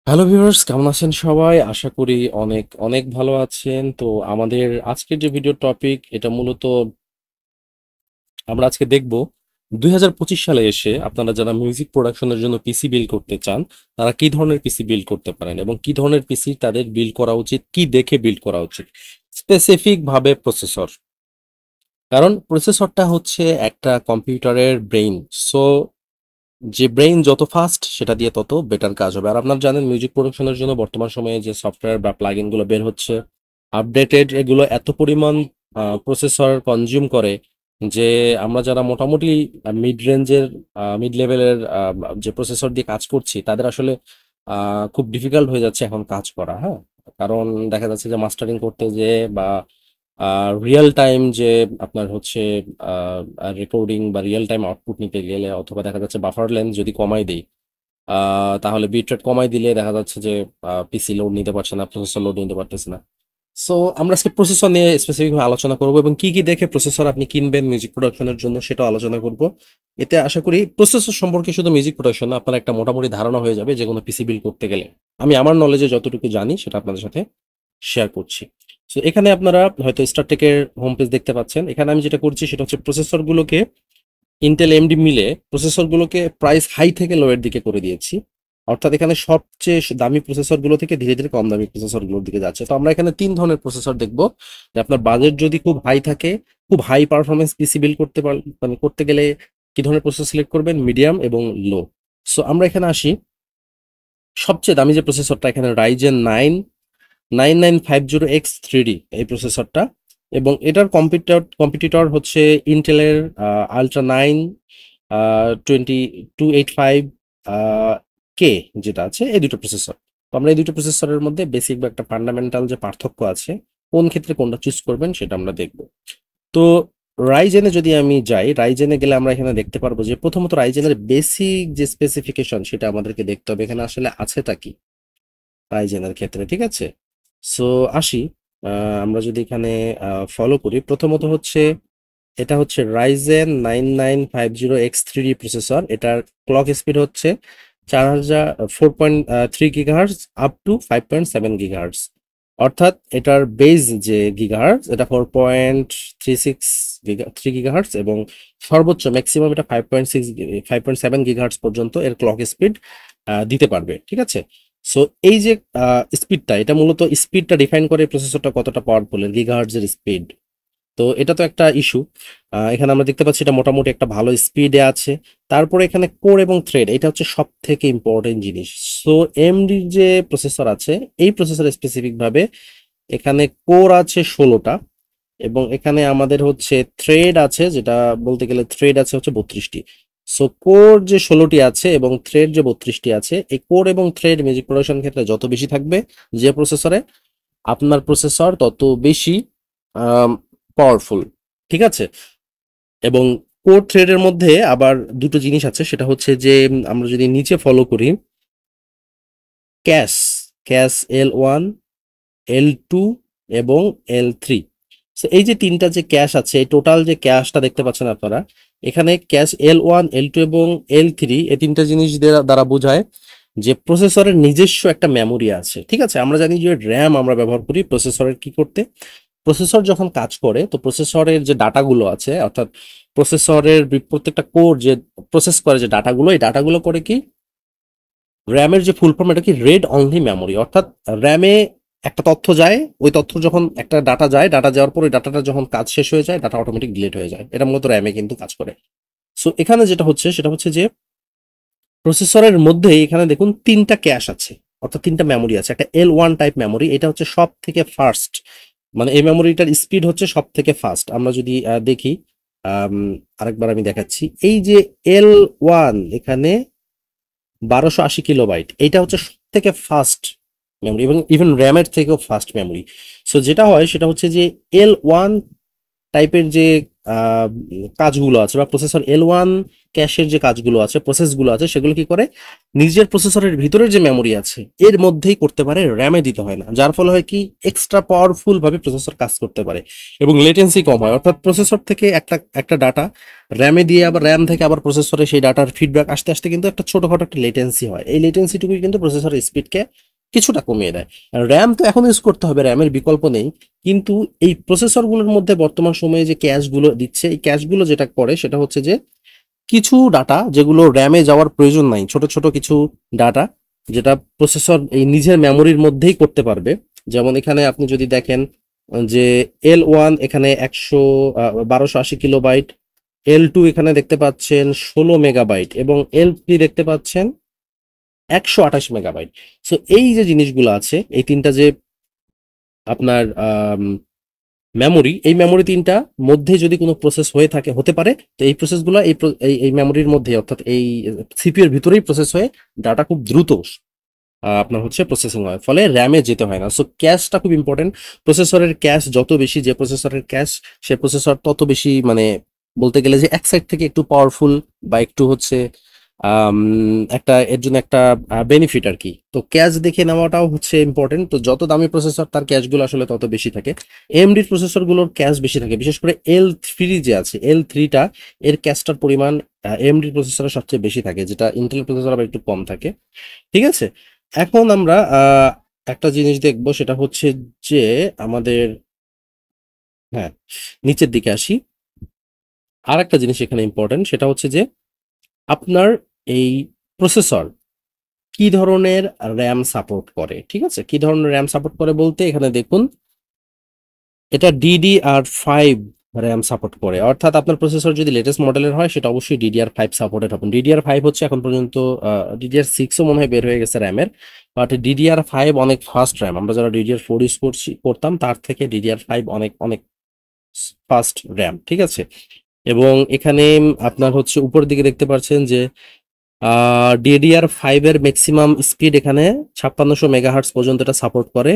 Hello viewers, কেমন আছেন সবাই? আশা করি অনেক অনেক ভালো আছেন। তো আমাদের আজকের যে ভিডিও টপিক এটা মূলত আমরা আজকে দেখব 2025 সালে এসে আপনারা যারা মিউজিক প্রোডাকশনের জন্য পিসি বিল্ড করতে চান তারা কি ধরনের পিসি বিল্ড করতে পারেন এবং কি ধরনের পিসি তাদের বিল্ড করা উচিত, কি দেখে বিল্ড করা উচিত। স্পেসিফিক ভাবে প্রসেসর, কারণ প্রসেসরটা হচ্ছে একটা কম্পিউটারের ব্রেইন। সো যে ব্রেইন যত ফাস্ট সেটা দিয়ে তত বেটার কাজ হবে। আর আপনারা জানেন মিউজিক প্রোডাকশনের জন্য বর্তমান সময়ে যে সফটওয়্যার বা প্লাগইন গুলো বের হচ্ছে আপডেটেড, এগুলো এত পরিমাণ প্রসেসর কনজিউম করে যে আমরা যারা মোটামুটি মিড রেঞ্জের মিড লেভেলের যে প্রসেসর দিয়ে কাজ করছি তাদের আসলে খুব ডিফিকাল্ট হয়ে যাচ্ছে এখন কাজ করা। হ্যাঁ, কারণ দেখা যাচ্ছে যে মাস্টারিং করতে যে বা রিয়েল টাইম যে আপনার হচ্ছে রেকর্ডিং বা রিয়েল টাইম আউটপুট নিতে গেলে, অথবা দেখা যাচ্ছে বাফার লেন্থ যদি কমাই দেই তাহলে বিট রেট কমাই দিলে দেখা যাচ্ছে যে পিসি লোড নিতে পারছে না, প্রসেসর লোড নিতে পারতেছে না। সো আমরা আজকে প্রসেসর নিয়ে স্পেসিফিকভাবে আলোচনা করবো এবং কি কি দেখে প্রসেসর আপনি কিনবেন মিউজিক প্রোডাকশনের জন্য সেটাও আলোচনা করব। এতে আশা করি প্রসেসর সম্পর্কে শুধু মিউজিক প্রোডাকশন না, আপনার একটা মোটামুটি ধারণা হয়ে যাবে যে কোনো পিসি বিল্ড করতে গেলে। আমি আমার নলেজে যতটুকু জানি সেটা আপনাদের সাথে শেয়ার করছি। সো এখানে আপনারা হয়তো স্টারটেকের হোম পেজ দেখতে পাচ্ছেন। এখানে আমি যেটা করছি সেটা হচ্ছে প্রসেসর গুলোকে ইন্টেল এমডি মিলে প্রসেসর গুলোকে প্রাইস হাই থেকে লো এর দিকে করে দিয়েছি। অর্থাৎ এখানে সবচেয়ে দামি প্রসেসর গুলো থেকে ধীরে ধীরে কম দামি প্রসেসর গুলোর দিকে যাচ্ছে। তো আমরা এখানে তিন ধরনের প্রসেসর দেখবো। যে আপনার বাজেট যদি খুব হাই থাকে, খুব হাই পারফরমেন্স পিসি বিল্ড করতে মানে করতে গেলে কি ধরনের প্রসেসর সিলেক্ট করবেন, মিডিয়াম এবং লো। সো আমরা এখানে আসি, সবচেয়ে দামি যে প্রসেসরটা এখানে রাইজেন 9950X3D এই প্রসেসরটা, এবং এটার কম্পিটিটর হচ্ছে ইন্টেলের আলট্রা 9 2285 কে যেটা আছে, এই দুটো প্রসেসর। তো আমরা এই দুটো প্রসেসরের মধ্যে বেসিক বা একটা ফান্ডামেন্টাল যে পার্থক্য আছে, কোন ক্ষেত্রে কোনটা চুজ করবেন সেটা আমরা দেখব। তো রাইজেনে যদি আমি যাই, রাইজেনে গেলে আমরা এখানে দেখতে পারবো যে প্রথমত রাইজেনের বেসিক যে স্পেসিফিকেশন সেটা আমাদেরকে দেখতে হবে এখানে আসলে আছেটা কি রাইজেনের ক্ষেত্রে, ঠিক আছে? সো আসি, আমরা যদি এখানে ফলো করি, প্রথমত হচ্ছে এটা হচ্ছে রাইজেন 9950X3D প্রসেসর। এটার ক্লক স্পিড হচ্ছে 4.3 গিগাহার্টজ আপ টু 5.7 গিগাহার্টজ। অর্থাৎ এটার বেজ যে গিগাহার্টজ এটা 4.36 3 গিগাহার্টজ, এবং সর্বোচ্চ ম্যাক্সিমাম এটা 5.7 গিগাহার্টজ পর্যন্ত এর ক্লক স্পিড দিতে পারবে, ঠিক আছে? সো এই যে স্পিডটা, এটা মূলত স্পিডটা ডিফাইন করে প্রসেসরটা কতটা পাওয়ারফুল, গিগাহার্টজের স্পিড। তো এটা তো একটা ইস্যু। এখানে আমরা দেখতে পাচ্ছি এটা মোটামুটি একটা ভালো স্পিডে আছে। তারপরে এখানে কোর এবং থ্রেড, এটা হচ্ছে সব থেকে ইম্পর্টেন্ট জিনিস। সো এমডি যে প্রসেসর আছে, এই প্রসেসর স্পেসিফিক ভাবে এখানে কোর আছে 16টা, এবং এখানে আমাদের হচ্ছে থ্রেড আছে, যেটা বলতে গেলে থ্রেড আছে হচ্ছে 32টি। সো কোর যে 16টি আছে এবং থ্রেড যে 32টি আছে, এই কোর এবং থ্রেড মিউজিক প্রোডাকশন ক্ষেত্রে যত বেশি থাকবে যে প্রসেসরে, আপনার প্রসেসর তত বেশি পাওয়ারফুল, ঠিক আছে? এবং কোর থ্রেডের মধ্যে আবার দুটো জিনিস আছে, সেটা হচ্ছে যে আমরা যদি নিচে ফলো করি, ক্যাশ ক্যাশ L1 L2 এবং L3। সো এই যে তিনটা যে ক্যাশ আছে, এই টোটাল যে ক্যাশটা দেখতে পাচ্ছেন আপনারা, এখানে ক্যাশ L1 L2 এবং L3, এই তিনটা জিনিস দ্বারা বোঝায় যে প্রসেসরের নিজস্ব একটা মেমোরি আছে, ঠিক আছে? আমরা জানি যে র্যাম আমরা ব্যবহার করি প্রসেসরের কি করতে, প্রসেসর যখন কাজ করে তো প্রসেসরের যে ডাটাগুলো আছে, অর্থাৎ প্রসেসরের প্রত্যেকটা কোর যে প্রসেস করে যে ডাটাগুলো, এই ডাটাগুলো করে কি, র্যামের যে ফুল ফর্ম এটা কি রেড অনলি মেমোরি। অর্থাৎ র্যামে একটা তথ্য যায়, ওই তথ্য যখন একটা ডাটা যায়, ডাটা যাওয়ার পর ওই ডাটাটা যখন কাজ শেষ হয়ে যায় ডাটা অটোমেটিক ডিলিট হয়ে যায়। এটা মূলত র্যামে কিন্তু কাজ করে। সো এখানে যেটা হচ্ছে সেটা হচ্ছে যে প্রসেসরের মধ্যে এখানে দেখুন তিনটা ক্যাশ আছে, অর্থাৎ তিনটা মেমোরি আছে। একটা L1 টাইপ মেমোরি, এটা হচ্ছে সব থেকে ফার্স্ট, মানে এই মেমোরিটার স্পিড হচ্ছে সব থেকে ফাস্ট। আমরা যদি দেখি, আম, আরেকবার আমি দেখাচ্ছি, এই যে L1 এখানে 1280 কিলোবাইট, এটা হচ্ছে সব থেকে ফাস্ট মেমোরি এবং ইভেন র্যামের থেকেও ফাস্ট মেমোরি। সো যেটা হয় সেটা হচ্ছে যে L1 টাইপের যে আহ, কাজগুলো আছে বা প্রসেসর L1 ক্যাশের যে কাজগুলো আছে, প্রসেসগুলো আছে, সেগুলো কি করে নিজের প্রসেসরের ভিতরের যে মেমোরি আছে এর মধ্যেই করতে পারে, র্যামে দিতে হয় না। যার ফলে হয় কি এক্সট্রা পাওয়ারফুল ভাবে প্রসেসর কাজ করতে পারে এবং লেটেন্সি কম হয়। অর্থাৎ প্রসেসর থেকে একটা একটা ডাটা র্যামে দিয়ে আবার র্যাম থেকে আবার প্রসেসরে সেই ডাটার ফিডব্যাক আসতে আসতে কিন্তু একটা ছোটখাটো একটা লেটেন্সি হয়। এই লেটেন্সিটুকুই কিন্তু প্রসেসরের স্পিডকে কিছুটা কমিয়ে দেয়। র্যাম তো এখন ইউজ করতে হবে, র্যামের বিকল্প নেই, কিন্তু এই প্রসেসরগুলোর মধ্যে বর্তমান সময়ে যে ক্যাশগুলো দিচ্ছে, এই ক্যাশগুলো যেটা করে সেটা হচ্ছে যে কিছু ডাটা যেগুলো র্যামে যাওয়ার প্রয়োজন নাই, ছোট ছোট কিছু ডাটা যেটা প্রসেসর এই নিজের মেমোরির মধ্যেই করতে পারবে। যেমন এখানে আপনি যদি দেখেন যে L1 এখানে 1280 কিলোবাইট, L2 এখানে দেখতে পাচ্ছেন 16 মেগাবাইট এবং L3 দেখতে পাচ্ছেন 128 মেগাবাইট। সো এই যে জিনিসগুলো আছে, এই তিনটা যে আপনার মেমোরি, এই মেমোরি তিনটা মধ্যে যদি কোনো প্রসেস হয়ে থাকে, হতে পারে, তো এই প্রসেসগুলো এই মেমোরির মধ্যে অর্থাৎ এই সিপিইউ এর ভিতরেই প্রসেস হয়ে ডাটা খুব দ্রুত আপনার হচ্ছে প্রসেসিং হয়, ফলে র্যামে যেতে হয় না। সো ক্যাশটা খুব ইম্পর্টেন্ট। প্রসেসরের ক্যাশ যত বেশি, যে প্রসেসরের ক্যাশ সে প্রসেসর তত বেশি মানে বলতে গেলে যে এক সাইড থেকে একটু পাওয়ারফুল বা একটু হচ্ছে আম, একটা এর জন্য একটা বেনিফিট আর কি। তো ক্যাশ দেখে নেওয়াটাও হচ্ছে ইম্পর্টেন্ট। তো যত দামি প্রসেসর তার ক্যাশগুলো আসলে তত বেশি থাকে। এএমডি প্রসেসরগুলোর ক্যাশ বেশি থাকে, বিশেষ করে L3 যে আছে, L3টা এর ক্যাশটার পরিমাণ এএমডি প্রসেসরের সবচেয়ে বেশি থাকে, যেটা ইন্টেল প্রসেসর আবার একটু কম থাকে। ঠিক আছে, এখন আমরা একটা জিনিস দেখবো, সেটা হচ্ছে যে আমাদের, হ্যাঁ, নিচের দিকে আসি। আর একটা জিনিস এখানে ইম্পর্টেন্ট, সেটা হচ্ছে যে আপনার এই প্রসেসর কি ধরনের র্যাম সাপোর্ট করে। ঠিক আছে, কি ধরনের র্যাম সাপোর্ট করে বলতে এখানে দেখুন, এটা DDR5 র্যাম সাপোর্ট করে। অর্থাৎ আপনার প্রসেসর যদি লেটেস্ট মডেলের হয় সেটা অবশ্যই DDR5 সাপোর্টেড হবে। DDR5 হচ্ছে এখন পর্যন্ত, DDR6ও মনে হয় বের হয়ে গেছে র্যামের, বাট DDR5 অনেক ফাস্ট র্যাম। আমরা যারা DDR4 ইউজ করতাম তার থেকে DDR5 অনেক অনেক ফাস্ট র্যাম। ঠিক আছে, এবং এখানে আপনার হচ্ছে উপরের দিকে দেখতে পাচ্ছেন যে DDR5 এর ম্যাক্সিমাম স্পিড এখানে 5600 মেগাহার্টজ পর্যন্ত এটা সাপোর্ট করে।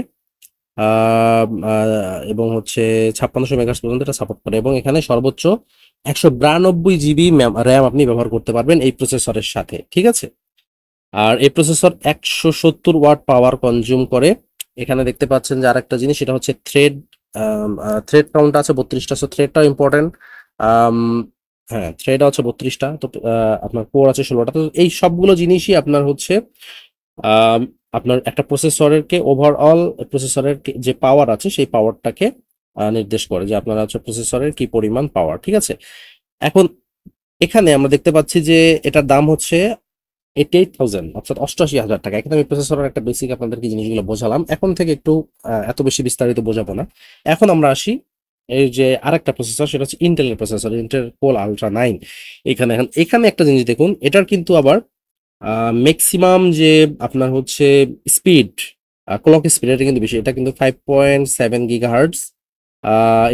এবং হচ্ছে 5600 মেগাহার্টজ পর্যন্ত এটা সাপোর্ট করে, এবং এখানে সর্বোচ্চ 192 জিবি র্যাম আপনি ব্যবহার করতে পারবেন এই প্রসেসরের সাথে। ঠিক আছে, আর এই প্রসেসর 170 ওয়াট পাওয়ার কনজিউম করে। এখানে দেখতে পাচ্ছেন যে আরেকটা জিনিস, সেটা হচ্ছে থ্রেড কাউন্ট আছে 32টা। সো থ্রেডটাও ইম্পর্টেন্ট। হ্যাঁ, থ্রেড আছে 32টা, তো আপনার কোর আছে 16টা। তো এই সবগুলো জিনিসই আপনার হচ্ছে আম, আপনার একটা প্রসেসরেরকে ওভারঅল প্রসেসরের যে পাওয়ার আছে সেই পাওয়ারটাকে নির্দেশ করে, যে আপনার হচ্ছে প্রসেসরের কি পরিমাণ পাওয়ার। ঠিক আছে, এখন এখানে আমরা দেখতে পাচ্ছি যে এটার দাম হচ্ছে 88,000, অর্থাৎ 88,000 টাকা। এখানে আমি প্রসেসরের একটা বেসিক আপনাদেরকে জিনিসগুলো বোঝালাম, এখন থেকে একটু এত বেশি বিস্তারিত বোঝাবো না। এখন আমরা আসি এই যে আরেকটা প্রসেসর, সেটা হচ্ছে ইন্টেলের প্রসেসর, ইন্টেল কোর আলট্রা 9। এখানে একটা জিনিস দেখুন, এটার কিন্তু আবার ম্যাক্সিমাম যে আপনার হচ্ছে স্পিড, ক্লক স্পিড, এটা কিন্তু বেশি। এটা কিন্তু 5.7 GHz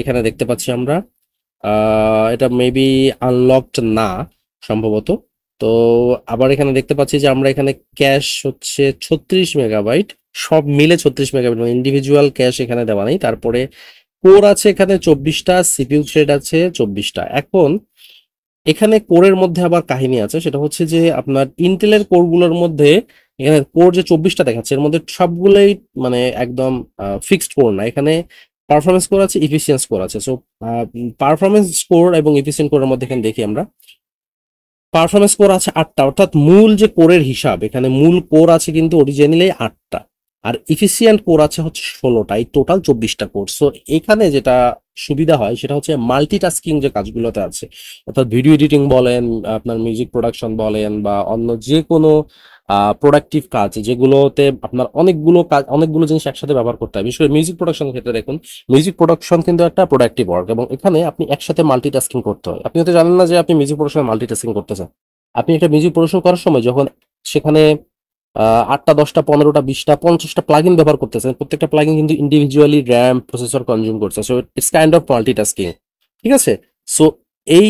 এখানে দেখতে পাচ্ছি আমরা। এটা মেবি আনলকড না সম্ভবত। তো আবার এখানে দেখতে পাচ্ছি যে আমরা এখানে ক্যাশ হচ্ছে 36 মেগাবাইট, সব মিলে 36 মেগাবাইট, মানে ইন্ডিভিজুয়াল ক্যাশ এখানে দেওয়া নেই। তারপরে কোর আছে এখানে 24টা, সিপিইউ থ্রেড আছে 24টা। এখন এখানে কোরের মধ্যে আবার কাহিনী আছে, সেটা হচ্ছে যে আপনার ইন্টেলের কোরগুলোর মধ্যে এখানে কোর যে 24টা দেখাচ্ছে এর মধ্যে সবগুলোই মানে একদম ফিক্সড কোর না। এখানে পারফরমেন্স কোর আছে, ইফিসিয়েন্স কোর আছে। সো পারফরমেন্স কোর এবং ইফিসিয়েন্ট কোরের মধ্যে এখানে দেখি আমরা, পারফরমেন্স কোর আছে 8টা, অর্থাৎ মূল যে কোরের হিসাব, এখানে মূল কোর আছে কিন্তু অরিজিনালি 8টা, আর ইফিসিয়েন্ট কোর আছে হচ্ছে 16টা, এই টোটাল 24টা কোর। সো এখানে যেটা সুবিধা হয় সেটা হচ্ছে মাল্টিটাস্কিং যে কাজগুলোতে আছে, অর্থাৎ ভিডিও এডিটিং বলেন, আপনার মিউজিক প্রোডাকশন বলেন, বা অন্য যে কোনো প্রোডাক্টিভ কাজ যেগুলোতে আপনার অনেকগুলো কাজ, অনেকগুলো জিনিস একসাথে ব্যবহার করতে হয়। বিশেষ করে মিউজিক প্রোডাকশনের ক্ষেত্রে দেখুন, মিউজিক প্রোডাকশন কিন্তু একটা প্রোডাক্টিভ ওয়ার্ক, এবং এখানে আপনি একসাথে মাল্টিটাস্কিং করতে হয়। আপনি হয়তো জানেন না যে আপনি মিউজিক প্রোডাকশনে মাল্টিটাস্কিং করতেছেন। আপনি একটা মিউজিক প্রোডাকশন করার সময় যখন সেখানে 8টা, 10টা, 15টা, 20টা, 50টা প্লাগইন ব্যবহার করতেছেন, প্রত্যেকটা প্লাগইন কিন্তু ইন্ডিভিজুয়ালি র্যাম প্রসেসর কনজিউম করছে। So it's kind of multitasking. ঠিক আছে, সো এই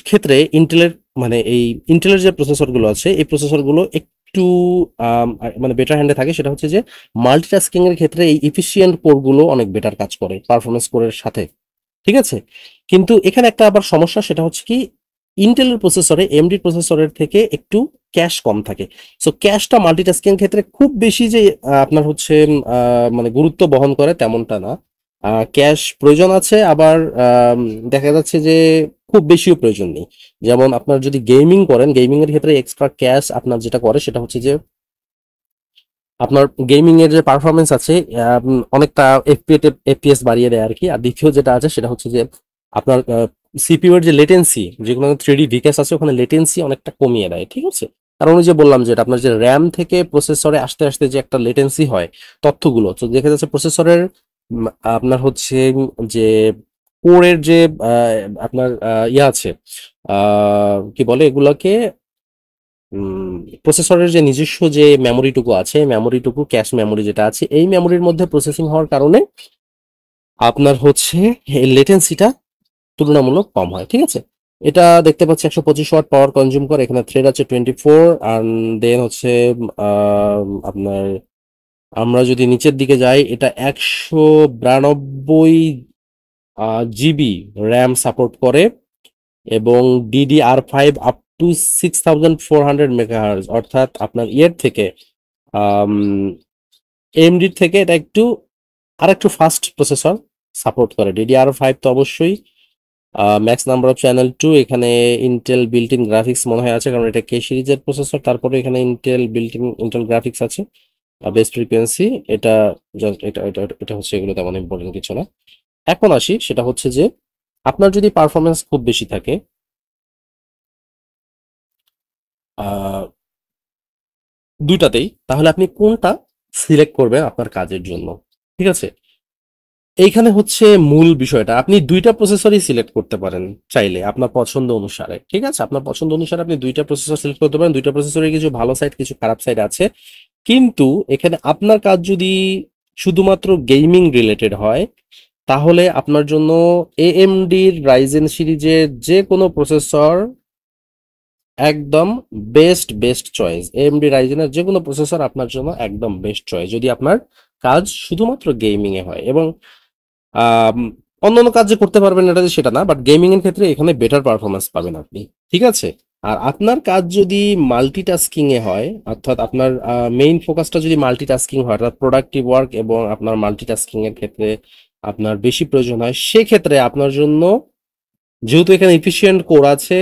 ক্ষেত্রে ইন্টেলের মানে এই ইন্টেলের যে প্রসেসরগুলো আছে এই প্রসেসরগুলো একটু মানে বেটার হ্যান্ডে থাকে। সেটা হচ্ছে যে মাল্টিটাস্কিং এর ক্ষেত্রে এই ইফিসিয়েন্ট কোরগুলো অনেক বেটার কাজ করে পারফরমেন্স কোরের সাথে। ঠিক আছে? কিন্তু এখানে একটা আবার সমস্যা, সেটা হচ্ছে কি ইন্টেলের প্রসেসরে এমডি প্রসেসরের থেকে একটু ক্যাশ কম থাকে। সো ক্যাশটা মাল্টিটাস্কিং ক্ষেত্রে খুব বেশি যে আপনার হচ্ছে মানে গুরুত্ব বহন করে তেমনটা না। ক্যাশ প্রয়োজন আছে, আবার দেখা যাচ্ছে যে খুব বেশিও প্রয়োজন নেই। যেমন আপনার যদি গেমিং করেন, গেমিং এর ক্ষেত্রে এক্সট্রা ক্যাশ আপনার যেটা করে সেটা হচ্ছে যে আপনার গেমিং এর যে পারফরমেন্স আছে অনেকটা এফপিএস বাড়িয়ে দেয় আর কি। আর দ্বিতীয় যেটা আছে সেটা হচ্ছে যে আপনার সিপিইউ এর যে লেটেন্সি, যেগুলো 3D ভিকেস আছে ওখানে লেটেন্সি অনেকটা কমিয়ে দেয়। ঠিক আছে? কারণ ওই যে বললাম যে আপনার যে র্যাম থেকে প্রসেসরে আসতে আসতে যে একটা লেটেন্সি হয় তথ্যগুলো, তো দেখা যাচ্ছে প্রসেসরের আপনার হচ্ছে যে কোরের যে আপনার ইয়ে আছে, কি বলে এগুলোকে, প্রসেসরের যে নিজস্ব যে মেমোরিটুকু আছে, মেমোরিটুকু ক্যাশ মেমোরি যেটা আছে, এই মেমোরির মধ্যে প্রসেসিং হওয়ার কারণে আপনার হচ্ছে এই লেটেন্সিটা তুলনামূলক কম হয়। ঠিক আছে? এটা দেখতে পাচ্ছি 125 ওয়াট পাওয়ার কনজিউম করে, এখানে থ্রেড আছে 24, আর দেন হচ্ছে আপনার আমরা যদি নিচের দিকে যাই, এটা 192 জিবি র্যাম সাপোর্ট করে, এবং DDR5 আপ টু 6400 মেগাহার্জ, অর্থাৎ আপনার ইয়ের থেকে এএমডির থেকে এটা একটু আরেকটু ফাস্ট প্রসেসর সাপোর্ট করে। DDR5 তো অবশ্যই। ম্যাক্স নাম্বার অফ চ্যানেল 2, এখানে ইন্টেল বিল্ট ইন গ্রাফিক্স মনে হয় আছে, কারণ এটা কে সিরিজের প্রসেসর, তারপরে এখানে ইন্টেল গ্রাফিক্স আছে। বেস্ট ফ্রিকোয়েন্সি, এটা এটা হচ্ছে, এগুলো তেমন ইম্পর্টেন্ট কিছু না। এখন আসি, সেটা হচ্ছে যে আপনার যদি পারফরমেন্স খুব বেশি থাকে আহ দুইটাতেই, তাহলে আপনি কোনটা সিলেক্ট করবেন আপনার কাজের জন্য? ঠিক আছে? এইখানে হচ্ছে মূল বিষয়টা, আপনি দুইটা প্রসেসরই সিলেক্ট করতে পারেন চাইলে আপনার পছন্দ অনুসারে। ঠিক আছে? আপনার পছন্দ অনুসারে আপনি দুইটা প্রসেসর সিলেক্ট করতে পারেন। দুইটা প্রসেসরের কিছু ভালো সাইড, কিছু খারাপ সাইড আছে। কিন্তু এখানে আপনার কাজ যদি শুধুমাত্র গেমিং রিলেটেড হয়, তাহলে আপনার জন্য এএমডির রাইজেন সিরিজের যে কোনো প্রসেসর একদম বেস্ট চয়েস। এএমডি রাইজেনের যে কোনো প্রসেসর আপনার জন্য একদম বেস্ট চয়েস, যদি আপনার কাজ শুধুমাত্র গেমিং এ হয়। এবং আম, অন্যান্য কাজ যে করতে পারবেন এটা যে সেটা না, বাট গেমিং এর ক্ষেত্রে এখানে বেটার পারফরমেন্স পাবেন আপনি। ঠিক আছে? আর আপনার কাজ যদি মাল্টিটাস্কিং এ হয়, অর্থাৎ আপনার মেইন ফোকাসটা যদি মাল্টিটাস্কিং হয়, অর্থাৎ প্রোডাক্টিভ ওয়ার্ক এবং আপনার মাল্টিটাস্কিং এর ক্ষেত্রে আপনার বেশি প্রয়োজন হয়, সেক্ষেত্রে আপনার জন্য, যেহেতু এখানে এফিশিয়েন্ট কোর আছে,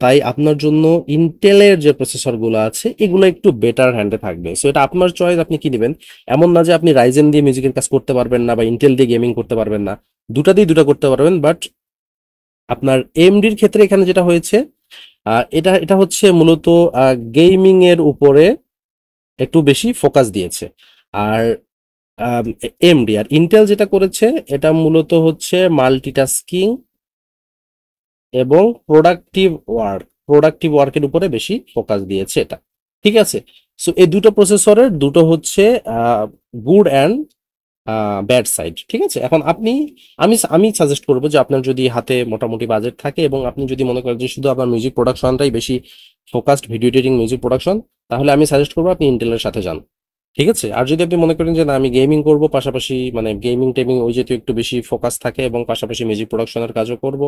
তাই আপনার জন্য ইন্টেলের যে প্রসেসর গুলো আছে এগুলো একটু বেটার হ্যান্ডে থাকবে। সো এটা আপনার চয়েস, আপনি কি নেবেন। এমন না যে আপনি রাইজেন দিয়ে মিউজিকের কাজ করতে পারবেন না বা ইন্টেল দিয়ে গেমিং করতে পারবেন না, দুটা দিয়ে দুটা করতে পারবেন। বাট আপনার এমডির ক্ষেত্রে এখানে যেটা হয়েছে, এটা এটা হচ্ছে মূলত গেমিং এর উপরে একটু বেশি ফোকাস দিয়েছে। আর এমডি আর ইন্টেল যেটা করেছে, এটা মূলত হচ্ছে মাল্টিটাস্কিং এবং প্রোডাক্টিভ ওয়ার্কের উপরে বেশি ফোকাস দিয়েছে এটা। ঠিক আছে? সো এই দুটো প্রসেসরের দুটো হচ্ছে গুড অ্যান্ড ব্যাড সাইড। ঠিক আছে? এখন আমি সাজেস্ট করবো যে আপনার যদি হাতে মোটামুটি বাজেট থাকে এবং আপনি যদি মনে করেন যে শুধু আপনার মিউজিক প্রোডাকশনটাই বেশি focused, video editing, music production, তাহলে আমি সাজেস্ট করবো আপনি ইন্টেলের সাথে যান। ঠিক আছে? আর যদি আপনি মনে করেন যে না, আমি গেমিং করব, পাশাপাশি মানে গেমিং টেমিং ওই যেহেতু একটু বেশি ফোকাস থাকে, এবং পাশাপাশি মিউজিক প্রোডাকশনের কাজও করব,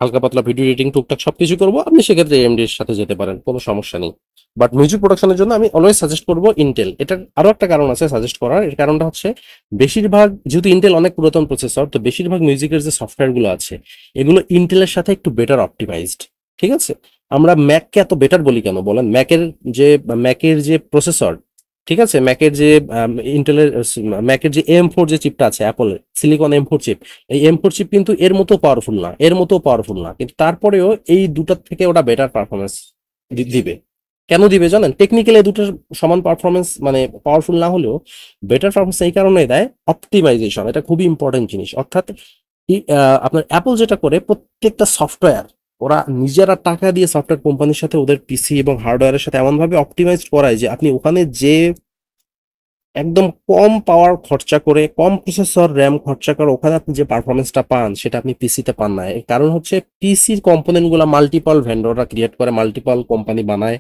হালকা পাতলা ভিডিও এডিটিং টুকটাক সবকিছু করবো, আপনি সেক্ষেত্রে এএমডি এর সাথে যেতে পারেন, কোনো সমস্যা নেই। বাট মিউজিক প্রোডাকশনের জন্য আমি অলওয়েজ সাজেস্ট করবো ইন্টেল। এটার আরো একটা কারণ আছে সাজেস্ট করার, এর কারণটা হচ্ছে বেশিরভাগ, যেহেতু ইন্টেল অনেক পুরাতন প্রসেসর, তো বেশিরভাগ মিউজিকের যে সফটওয়্যার গুলো আছে এগুলো ইন্টেলের সাথে একটু বেটার অপটিমাইজড। ঠিক আছে? আমরা ম্যাককে এত বেটার বলি কেন বলেন? ম্যাকের যে প্রসেসর, ঠিক আছে, ম্যাকের যে M4 যে চিপটা আছে, অ্যাপলের সিলিকন M4 চিপ, এই M4 চিপ কিন্তু এর মতো পাওয়ারফুল না, কিন্তু তারপরেও এই দুটার থেকে ওটা বেটার পারফরমেন্স দিবে। কেন দিবে জানেন? টেকনিক্যালি এই দুটোর সমান পারফরমেন্স, মানে পাওয়ারফুল না হলেও বেটার পারফরমেন্স এই কারণে দেয়, অপটিমাইজেশন। এটা খুবই ইম্পর্টেন্ট জিনিস। অর্থাৎ আপনার অ্যাপল যেটা করে, প্রত্যেকটা সফটওয়্যার ওরা নিজেরা টাকা দিয়ে সফটওয়্যার কোম্পানির সাথে ওদের পিসি এবং হার্ডওয়্যারের সাথে এমন ভাবে অপটিমাইজ করায় যে আপনি ওখানে যে একদম কম পাওয়ার খরচা করে, কম প্রসেসর র্যাম খরচা করে ওখানে আপনি যে পারফরমেন্সটা পান, সেটা আপনি পিসিতে পান না। এর কারণ হচ্ছে পিসির কম্পোনেন্ট গুলা মাল্টিপল ভেন্ডররা ক্রিয়েট করে, মাল্টিপল কোম্পানি বানায়,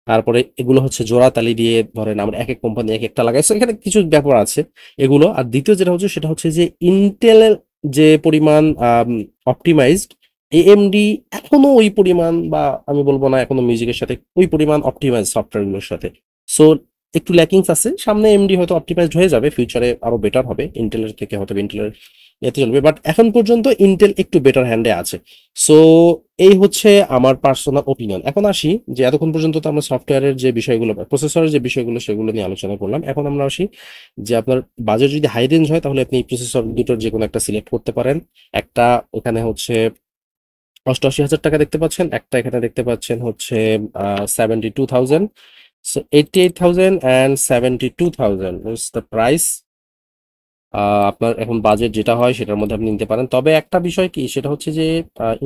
তারপরে এগুলো হচ্ছে জোড়াতালি দিয়ে, ধরেন আমরা এক এক কোম্পানি এক একটা লাগাই, So এখানে কিছু ব্যাপার আছে এগুলো। আর দ্বিতীয় যেটা হচ্ছে সেটা হচ্ছে যে ইন্টেলের যে পরিমাণ অপটিমাইজড, এএমডি এখনো ওই পরিমাণ, বা আমি বলবো না এখনো মিউজিকের সাথে ওই পরিমাণ অপটিমাইজ সফটওয়্যারগুলোর সাথে। সো একটু ল্যাকিংস আছে, সামনে এমডি হয়তো অপটিমাইজড হয়ে যাবে, ফিউচারে আরো বেটার হবে, ইন্টেলের থেকে হয়তো ইন্টেলের এতে চলবে, বাট এখন পর্যন্ত ইন্টেল একটু বেটার হ্যান্ডে আছে। সো এই হচ্ছে আমার পার্সোনাল ওপিনিয়ন। এখন আসি যে এতক্ষণ পর্যন্ত তো আমরা সফটওয়্যারের যে বিষয়গুলো, প্রসেসরের যে বিষয়গুলো, সেগুলো নিয়ে আলোচনা করলাম। এখন আমরা আসি যে আপনার বাজেট যদি হাই রেঞ্জ হয় তাহলে আপনি প্রসেসর দুটোর যে কোনো একটা সিলেক্ট করতে পারেন। একটা এখানে হচ্ছে 88,000 টাকা দেখতে পাচ্ছেন, একটা এখানে দেখতে পাচ্ছেন হচ্ছে 72,000। So 88,000 and 72,000 is the price. আপনার এখন বাজেট যেটা হয় সেটার মধ্যে আপনি নিতে পারেন। তবে একটা বিষয় কি, সেটা হচ্ছে যে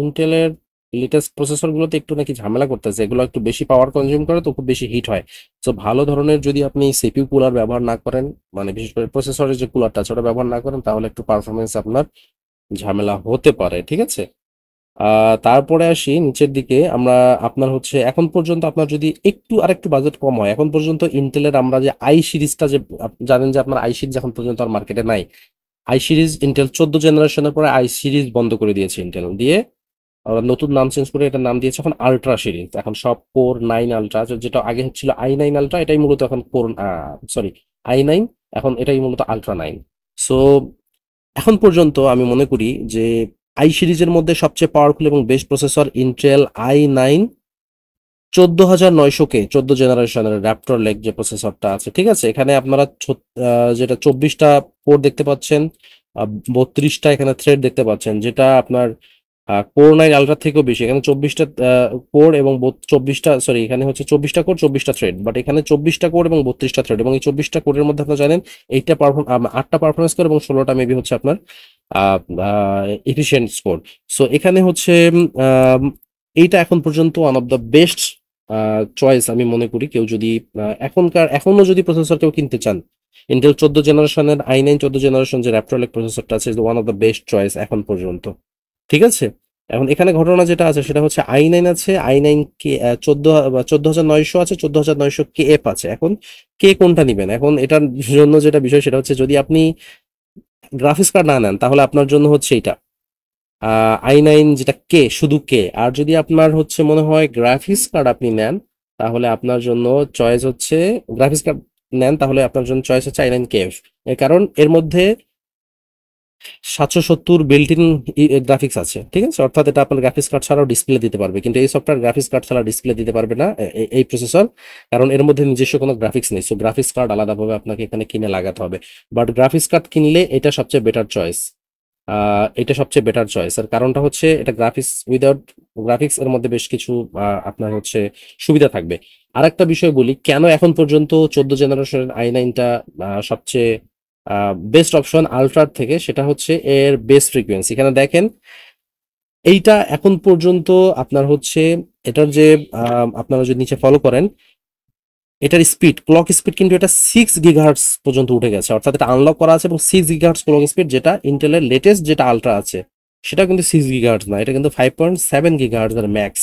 ইন্টেলের লেটেস্ট প্রসেসর গুলোতে একটু নাকি ঝামেলা করতেছে, এগুলো একটু বেশি পাওয়ার কনজিউম করে, তো খুব বেশি হিট হয়। তো ভালো ধরনের যদি আপনি সিপিইউ কুলার ব্যবহার না করেন, মানে বিশেষ করে প্রসেসরের যে কুলারটা আছে ওটা ব্যবহার না করেন, তাহলে একটু পারফরমেন্স আপনার ঝামেলা হতে পারে, ঠিক আছে। তারপরে আসি নিচের দিকে আমরা। আপনার হচ্ছে এখন পর্যন্ত আপনার যদি একটু আরেকটু বাজেট কম হয়, এখন পর্যন্ত ইন্টেলের আমরা যে আই সিরিজটা, যে জানেন যে আপনার আই সিরিজ এখন পর্যন্ত আর মার্কেটে নাই। আই সিরিজ ইন্টেল 14 জেনারেশনের পরে আই সিরিজ বন্ধ করে দিয়েছে ইন্টেল, দিয়ে ওরা নতুন নাম চেঞ্জ করে এটার নাম দিয়েছে এখন আলট্রা সিরিজ। এখন সব কোর 9 আলট্রা, যেটা আগে ছিল i9 আলট্রা, এটাই মূলত এখন কোর, সরি, i9, এখন এটাই মূলত আলট্রা 9। সো এখন পর্যন্ত আমি মনে করি যে আই সিরিজের মধ্যে সবচেয়ে পাওয়ারফুল এবং best processor Intel i9 14,900K, 14 জেনারেশনের র্যাপটর লেক যে প্রসেসরটা আছে, ঠিক আছে। এখানে আপনারা যেটা 24টা কোর দেখতে পাচ্ছেন, 32টা এখানে থ্রেড দেখতে পাচ্ছেন, যেটা আপনার কোর 9 আলট্রা থেকেও বেশি। এখানে 24টা কোর এবং 24টা, সরি, এখানে হচ্ছে 24টা কোর 24টা থ্রেড, বাট এখানে 24টা কোর এবং 32টা থ্রেড, এবং এই 24টা কোরের মধ্যে আপনারা জানেন 8টা পারফরমেন্স কোর এবং 16টা মেবি হচ্ছে আপনার এফিসিয়েন্ট স্কোর। সো এখানে হচ্ছে এইটা এখন পর্যন্ত one of the best choice আমি মনে করি। কেউ যদি এখনো যদি প্রসেসর কেউ কিনতে চান, ইন্টেল 14 জেনারেশনের i9 14 জেনারেশন যে র্যাপটর লেক প্রসেসরটা আছে, one of the best choice এখন পর্যন্ত, ঠিক আছে। এখন এখানে ঘটনা যেটা আছে সেটা হচ্ছে i9 আছে, i9 কে 14,900 আছে, 14,900 কে এফ আছে। এখন কে কোনটা নিবেন? এখন এটার জন্য যেটা বিষয় সেটা হচ্ছে, যদি আপনি গ্রাফিক্স কার্ড না নেন তাহলে আপনার জন্য হচ্ছে এটা i9 যেটা কে, শুধু কে। আর যদি আপনার হচ্ছে মনে হয় গ্রাফিক্স কার্ড আপনি নেন, তাহলে আপনার জন্য চয়েস হচ্ছে, গ্রাফিক্স কার্ড নেন তাহলে আপনার জন্য চয়েস হচ্ছে i9 কেএফ। এর কারণ এর মধ্যে 770 বিল্ট ইন গ্রাফিক্স আছে, ঠিক আছে। অর্থাৎ এটা আপনার গ্রাফিক্স কার্ড ছাড়াও ডিসপ্লে দিতে পারবে, কিন্তু এই সফটওয়্যার গ্রাফিক্স কার্ড ছাড়া ডিসপ্লে দিতে পারবে না, এই প্রসেসর, কারণ এর মধ্যে নিজস্ব কোনো গ্রাফিক্স নেই। সো গ্রাফিক্স কার্ড আলাদাভাবে আপনাকে এখানে কিনে লাগাতে হবে। বাট গ্রাফিক্স কার্ড কিনলে এটা সবচেয়ে বেটার চয়েস। এটা সবচেয়ে বেটার চয়েস। আর কারণটা হচ্ছে এটা গ্রাফিক্স, উইদাউট গ্রাফিক্স এর মধ্যে বেশ কিছু আপনার হচ্ছে সুবিধা থাকবে। আরেকটা বিষয় বলি, কেন এখন পর্যন্ত 14 জেনারেশনের i9টা সবচেয়ে বেস্ট অপশন আলট্রার থেকে, সেটা হচ্ছে এর বেস ফ্রিকোয়েন্সি। এখানে দেখেন এইটা এখন পর্যন্ত আপনার হচ্ছে এটার যে আপনারা যদি নিচে ফলো করেন, এটার স্পিড, ক্লক স্পিড কিন্তু এটা 6 GHz পর্যন্ত উঠে গেছে। অর্থাৎ এটা আনলক করা আছে এবং 6 GHz ক্লক স্পিড, যেটা ইন্টেলের লেটেস্ট যেটা আলট্রা আছে সেটা কিন্তু 6 GHz না, এটা কিন্তু 5.7 GHz এর ম্যাক্স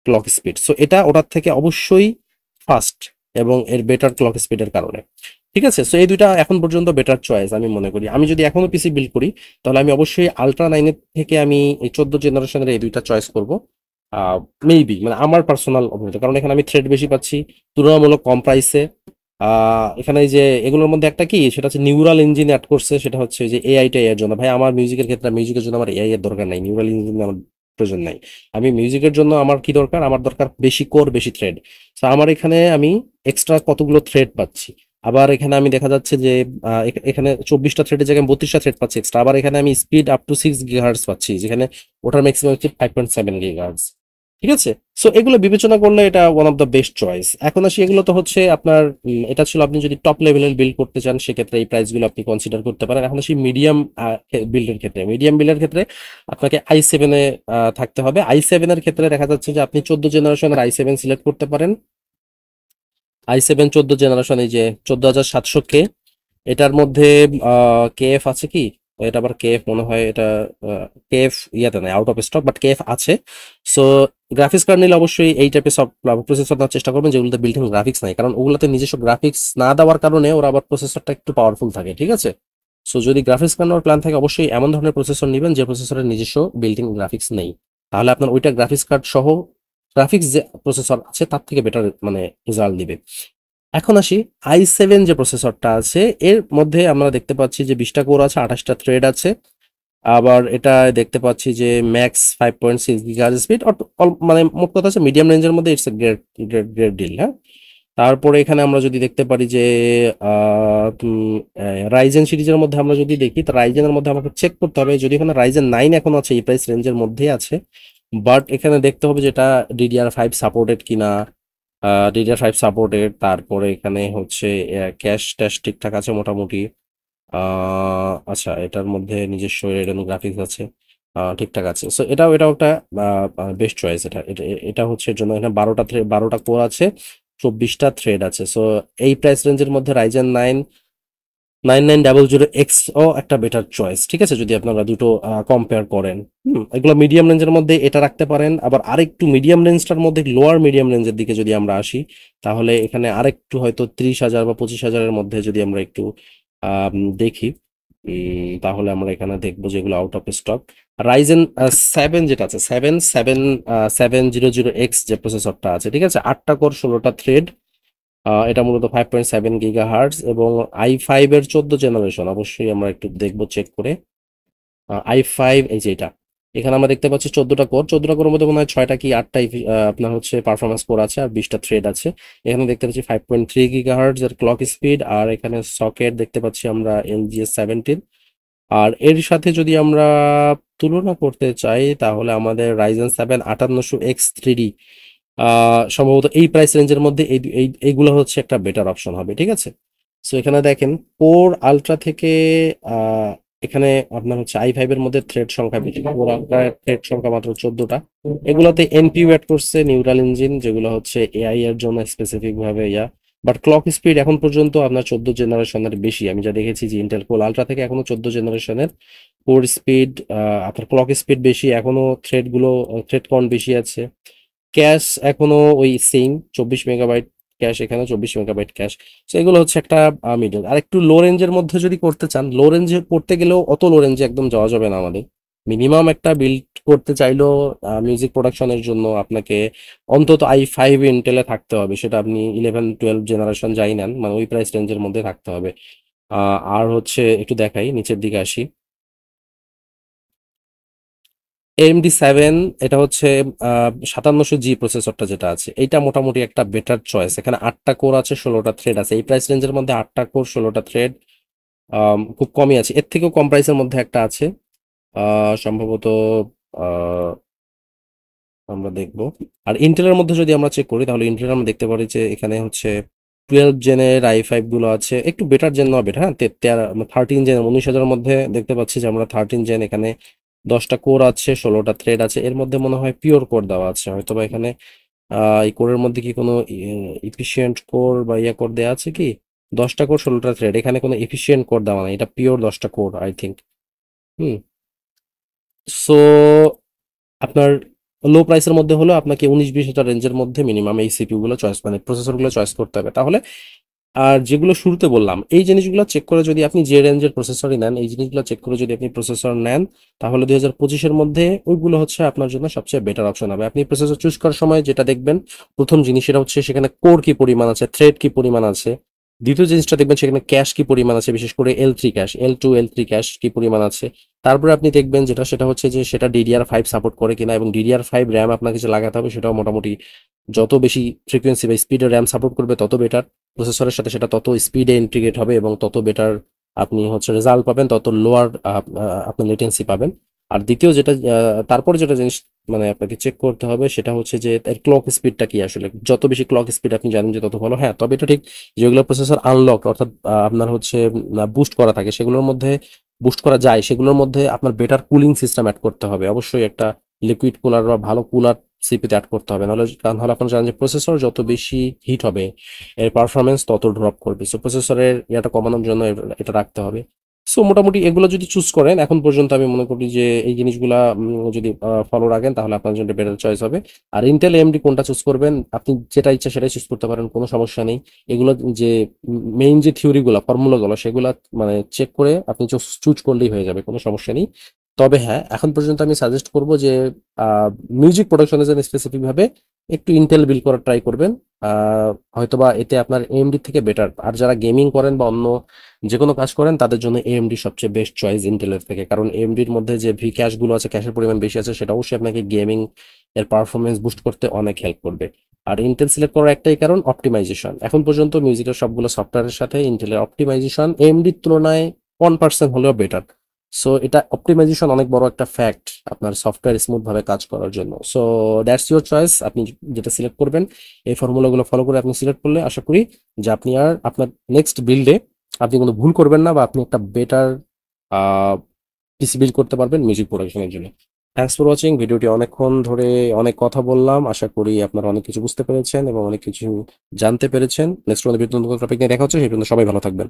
ক্লক স্পিড। সো এটা ওটার থেকে অবশ্যই ফাস্ট এবং এর বেটার ক্লক স্পিডের কারণে, ঠিক আছে। সো এই দুইটা এখন পর্যন্ত বেটার চয়েস আমি মনে করি। আমি যদি এখনো পিসি বিল্ড করি তাহলে আমি অবশ্যই আলট্রা 9-এর থেকে আমি এই 14 জেনারেশনের এই দুইটা চয়েস করব, মেবি, মানে আমার পার্সোনাল অভিমত, কারণ এখানে আমি থ্রেড বেশি পাচ্ছি তুলনামূলক কম প্রাইসে। এখানে এই যে এগুলোর মধ্যে একটা কি, সেটা হচ্ছে নিউরাল ইঞ্জিন অ্যাড করছে, সেটা হচ্ছে যে এআইটা এর জন্য। ভাই আমার মিউজিকের ক্ষেত্রে, মিউজিকের জন্য আমার এআই এর দরকার নাই, নিউরাল ইঞ্জিন আমার প্রয়োজন নাই। আমি মিউজিকের জন্য আমার কি দরকার, আমার দরকার বেশি কোর বেশি থ্রেড। তো আমার এখানে আমি এক্সট্রা কতগুলো থ্রেড পাচ্ছি। আবার এখানে আমি দেখা যাচ্ছে যে এখানে 24টা থ্রেডের জায়গায় 32টা থ্রেড পাচ্ছি এক্সট্রা। আবার এখানে আমি স্পিড আপ টু 6 GHz পাচ্ছি, যেখানে ওটার ম্যাক্সিমাম হচ্ছে 5.7 GHz, ঠিক আছে। সো এগুলো বিবেচনা করলে এটা one of the best choice. এখন আসি, এগুলো তো হচ্ছে আপনার এটা ছিল আপনি যদি টপ লেভেলের বিল্ড করতে চান, সেক্ষেত্রে এই প্রাইসগুলো আপনি কনসিডার করতে পারেন। এখন আসি মিডিয়াম বিল্ডের ক্ষেত্রে। মিডিয়াম বিল্ডের ক্ষেত্রে আপনাকে i7-এ থাকতে হবে। i7-এর ক্ষেত্রে দেখা যাচ্ছে যে আপনি 14 জেনারেশনের i7 সিলেক্ট করতে পারেন। i7 14 জেনারেশন, এই যে 14,700K, এটার মধ্যে কেএফ আছে কি, এটা আবার কেএফ মনে হয়, এটা কেএফ ইয়াতে নাই, out of stock, but KF আছে। সো গ্রাফিক্স কার্ড নিলে অবশ্যই এই টাইপের সব প্রসেসর দেওয়ার চেষ্টা করবেন যেগুলোতে বিল্ট ইন গ্রাফিক্স নাই, কারণ ওগুলোতে নিজস্ব গ্রাফিক্স না দেওয়ার কারণে ওরা আবার প্রসেসরটা একটু পাওয়ারফুল থাকে, ঠিক আছে। সো যদি গ্রাফিক্স কার্ড নেওয়ার প্ল্যান থাকে অবশ্যই এমন ধরনের প্রসেসর নেবেন যে প্রসেসরের নিজস্ব বিল্ট ইন গ্রাফিক্স নেই, তাহলে আপনার ওইটা গ্রাফিক্স কার্ড সহ গ্রাফিক্স যে প্রসেসর আছে তার থেকে বেটার মানে রেজাল্ট দিবে। এখন আসি i7 যে প্রসেসরটা আছে, এর মধ্যে আমরা দেখতে পাচ্ছি যে 20টা কোর আছে, 28টা থ্রেড আছে। আবার এটা দেখতে পাচ্ছি যে ম্যাক্স 5.6 গিগাহার্জ স্পিড, মানে মোট কথা আছে মিডিয়াম রেঞ্জের মধ্যে it's a great great great deal. হ্যাঁ, তারপরে এখানে আমরা যদি দেখতে পারি যে রাইজেন সিরিজের মধ্যে আমরা যদি দেখি, তো রাইজেনের মধ্যে আমাকে চেক করতে হবে, যদি এখানে রাইজেন 9 এখন আছে, এই প্রাইস রেঞ্জের মধ্যেই আছে, বাট এখানে দেখতে হবে যেটা DDR5 সাপোর্টেড কিনা। DDR5 সাপোর্টেড, তারপরে এখানে হচ্ছে ক্যাশ ট্যাশ ঠিকঠাক আছে মোটামুটি। আচ্ছা, এটার মধ্যে নিজস্ব রেডেনো গ্রাফিক্স আছে, ঠিকঠাক আছে। সো এটাও একটা বেস্ট চয়েস। এটা হচ্ছে এর জন্য এখানে 12টা কোর আছে, 24টা থ্রেড আছে। সো এই প্রাইস রেঞ্জের মধ্যে রাইজেন 9900X ও একটা বেটার চয়েস, ঠিক আছে, যদি আপনারা দুটো কম্পেয়ার করেন। এগুলো মিডিয়াম রেঞ্জের মধ্যে এটা রাখতে পারেন। আবার আরেকটু মিডিয়াম রেঞ্জটার মধ্যে লোয়ার মিডিয়াম রেঞ্জের দিকে যদি আমরা আসি, তাহলে এখানে আরেকটু হয়তো 30,000 বা 25,000-এর মধ্যে যদি আমরা একটু দেখি, তাহলে আমরা এখানে দেখবো যেগুলো আউট অফ স্টক। রাইজেন 7 যেটা আছে, 70700X যে প্রসেসরটা আছে, ঠিক আছে, 8টা কোর 16টা থ্রেড। এটা মূলত 5.7 গিগাহার্টজ এবং i5 এর 14 জেনারেশন। অবশ্যই আমরা একটু দেখবো চেক করে। i5 এই যে এটা, এখানে আমরা দেখতে পাচ্ছি 14টা কোরের মধ্যে মনে হয় 6টা কি 8টা আপনার হচ্ছে পারফরমেন্স কোর আছে, আর 20টা থ্রেড আছে। এখানে দেখতে পাচ্ছি 5.3 গিগাহার্টজ এর ক্লক স্পিড, আর এখানে সকেট দেখতে পাচ্ছি আমরা LGS 17। আর এর সাথে যদি আমরা তুলনা করতে চাই, তাহলে আমাদের রাইজেন 7 5800X3D সম্ভবত এই প্রাইস রেঞ্জের মধ্যে এইগুলো হচ্ছে একটা বেটার অপশন হবে, ঠিক আছে। সো এখানে দেখেন কোর আলট্রা থেকে আহ, এখানে আপনার হচ্ছে i5 এর মধ্যে থ্রেড সংখ্যা বেশি, কোর আলট্রা থ্রেড সংখ্যা মাত্র 14টা। এগুলোতে NPU অ্যাড করছে, নিউরাল ইঞ্জিন, যেগুলো হচ্ছে AI এর জন্য স্পেসিফিক ভাবে বাট ক্লক স্পিড এখন পর্যন্ত আপনার 14 জেনারেশনের বেশি। আমি যা দেখেছি যে ইন্টেল কোর আলট্রা থেকে এখনো 14 জেনারেশনের কোর স্পিড, আপনার ক্লক স্পিড বেশি, এখনো থ্রেড কাউন্ট বেশি আছে। ক্যাশ এখনো ওই সেম 24 মেগাবাইট ক্যাশ, এখানে 24 মেগাবাইট ক্যাশ। তো এগুলো হচ্ছে একটা মিডল। আর একটু লো রেঞ্জের মধ্যে যদি করতে চান, লো রেঞ্জে করতে গেলেও অত লো রেঞ্জে একদম যাওয়া যাবে না আমাদের। মিনিমাম একটা বিল্ড করতে চাইলেও মিউজিক প্রোডাকশনের জন্য আপনাকে অন্তত i5 ইন্টেলে থাকতে হবে, সেটা আপনি 11-12 জেনারেশন যাই নেন, মানে ওই প্রাইস রেঞ্জের মধ্যে থাকতে হবে। আর হচ্ছে একটু দেখাই, নিচের দিকে আসি। AMD 7, এটা হচ্ছে 5700G প্রসেসরটা যেটা আছে, এইটা মোটামুটি একটা বেটার চয়েস। এখানে 8টা কোর আছে, 16টা থ্রেড আছে। এই প্রাইস রেঞ্জের মধ্যে 8টা কোর 16টা থ্রেড খুব কমই আছে। এর থেকেও কম প্রাইসের মধ্যে একটা আছে, সম্ভবত আহ, আমরা দেখবো। আর ইন্টেলের মধ্যে যদি আমরা চেক করি, তাহলে ইন্টেল আমরা দেখতে পারি যে এখানে হচ্ছে 12 জেনের i5 গুলো আছে, একটু বেটার জেন নেওয়া বেটার। হ্যাঁ, 13 জেন 19,000-এর মধ্যে দেখতে পাচ্ছি যে আমরা 13 জেন, এখানে 10টা কোর আছে, 16টা থ্রেড আছে। এর মধ্যে মনে হয় পিওর কোর দেওয়া আছে, হয়তো বা এখানে এই কোরের মধ্যে কি কোনো ইফিসিয়েন্ট কোর বা কোর দেওয়া আছে কি? 10টা কোর 16টা থ্রেড, এখানে কোনো এফিসিয়েন্ট কোর দেওয়া নাই, এটা পিওর 10টা core I think. Hmm. So আপনার লো প্রাইসের মধ্যে হলো আপনাকে 19-20 হাজার রেঞ্জের মধ্যে মিনিমাম এই সিপিইউ গুলো চয়েস, মানে প্রসেসর গুলো চয়েস করতে হবে তাহলে। আর যেগুলো শুরুতে বললাম, এই জিনিসগুলো চেক করে যদি আপনি যে রেঞ্জের প্রসেসরই নেন, এই জিনিসগুলো চেক করে যদি আপনি প্রসেসর নেন, তাহলে 2025-এর মধ্যে ওইগুলো হচ্ছে আপনার জন্য সবচেয়ে বেটার অপশন হবে। আপনি প্রসেসর চুজ করার সময় যেটা দেখবেন, প্রথম জিনিস সেটা হচ্ছে সেখানে কোর কি পরিমাণ আছে, থ্রেড কি পরিমাণ আছে। দ্বিতীয় জিনিসটা দেখবেন সেখানে ক্যাশ কি পরিমাণ আছে, বিশেষ করে L3 cash, L2 L3 cash কি পরিমাণ আছে। তারপরে আপনি দেখবেন সেটা হচ্ছে যে সেটা DDR5 সাপোর্ট করে কিনা, এবং DDR5 র্যাম আপনাকে যে লাগাতে হবে সেটাও মোটামুটি যত বেশি ফ্রিকোয়েন্সি বা স্পিডের র্যাম সাপোর্ট করবে তত বেটার। প্রসেসরের সাথে সেটা তত স্পিডে ইন্টিগ্রেট হবে এবং তত বেটার আপনি হচ্ছে রেজাল্ট পাবেন, তত লোয়ার আপনি লেটেন্সি পাবেন। আর দ্বিতীয় যেটা তারপর যেটা জিনিস মানে আপনাকে চেক করতে হবে, সেটা হচ্ছে যে এর ক্লক স্পিডটা কি। আসলে যত বেশি ক্লক স্পিড আপনি জানেন যে তত ভালো। হ্যাঁ, তবে এটা ঠিক, যেগুলো প্রসেসর আনলক অর্থাৎ আপনার হচ্ছে বুস্ট করা থাকে, সেগুলোর মধ্যে বুস্ট করা যায়, সেগুলোর মধ্যে আপনার বেটার কুলিং সিস্টেম অ্যাড করতে হবে। অবশ্যই একটা লিকুইড কুলার বা ভালো কুলার সিপিতে অ্যাড করতে হবে, নাহলে আপনারা জানেন যে প্রসেসর যত বেশি হিট হবে এর পারফরমেন্স তত ড্রপ করবে। সো প্রসেসরের এটা কমানোর জন্য এটা রাখতে হবে। সো মোটামুটি এগুলো যদি চুজ করেন এখন পর্যন্ত আমি মনে করি যে এই জিনিসগুলা যদি ফলো রাখেন তাহলে আপনার জন্য বেটার চয়েস হবে। আর ইন্টেল এএমডি কোনটা চুজ করবেন আপনি যেটা ইচ্ছা সেটাই চুজ করতে পারেন, কোনো সমস্যা নেই। এগুলো যে মেইন যে থিওরিগুলো ফর্মুলাগুলো সেগুলা মানে চেক করে আপনি চুজ করলেই হয়ে যাবে, কোনো সমস্যা নেই। তবে হ্যাঁ, এখন পর্যন্ত আমি সাজেস্ট করব যে মিউজিক প্রোডাকশনের জন্য স্পেসিফিক ভাবে একটু ইন্টেল বিল্ড করার ট্রাই করবেন। হয়তোবা এতে আপনার এএমডি থেকে বেটার। আর যারা গেমিং করেন বা অন্য যে কোনো কাজ করেন তাদের জন্য এএমডি সবচেয়ে বেস্ট চয়েস ইন্টেলের থেকে, কারণ এএমডির মধ্যে যে ভি ক্যাশ গুলো আছে, ক্যাশের পরিমাণ বেশি আছে, সেটা অবশ্যই আপনাকে গেমিং এর পারফরমেন্স বুস্ট করতে অনেক হেল্প করবে। আর ইন্টেল সিলেক্ট করার একটাই কারণ অপটিমাইজেশন। এখন পর্যন্ত মিউজিকের সবগুলো সফটওয়্যারের সাথে ইন্টেলের অপটিমাইজেশন এএমডির তুলনায় 1% হলেও বেটার। সো এটা অপটিমাইজেশন অনেক বড় একটা ফ্যাক্ট আপনার সফটওয়্যার স্মুথ ভাবে কাজ করার জন্য। সো দ্যাটস ইউর চয়েস, আপনি যেটা সিলেক্ট করবেন এই ফর্মুলাগুলো ফলো করে আপনি সিলেক্ট করলে আশা করি যে আপনি আর আপনার নেক্সট বিল্ডে আপনি কোনো ভুল করবেন না, বা আপনি একটা বেটার পিসি বিল্ড করতে পারবেন মিউজিক প্রোডাকশনের জন্য। Thanks for watching. ভিডিওটি অনেকক্ষণ ধরে অনেক কথা বললাম, আশা করি আপনারা অনেক কিছু বুঝতে পেরেছেন এবং অনেক কিছু জানতে পেরেছেন। নেক্সট কোনো টপিক নিয়ে দেখা হচ্ছে, সেই পর্যন্ত সবাই ভালো থাকবেন।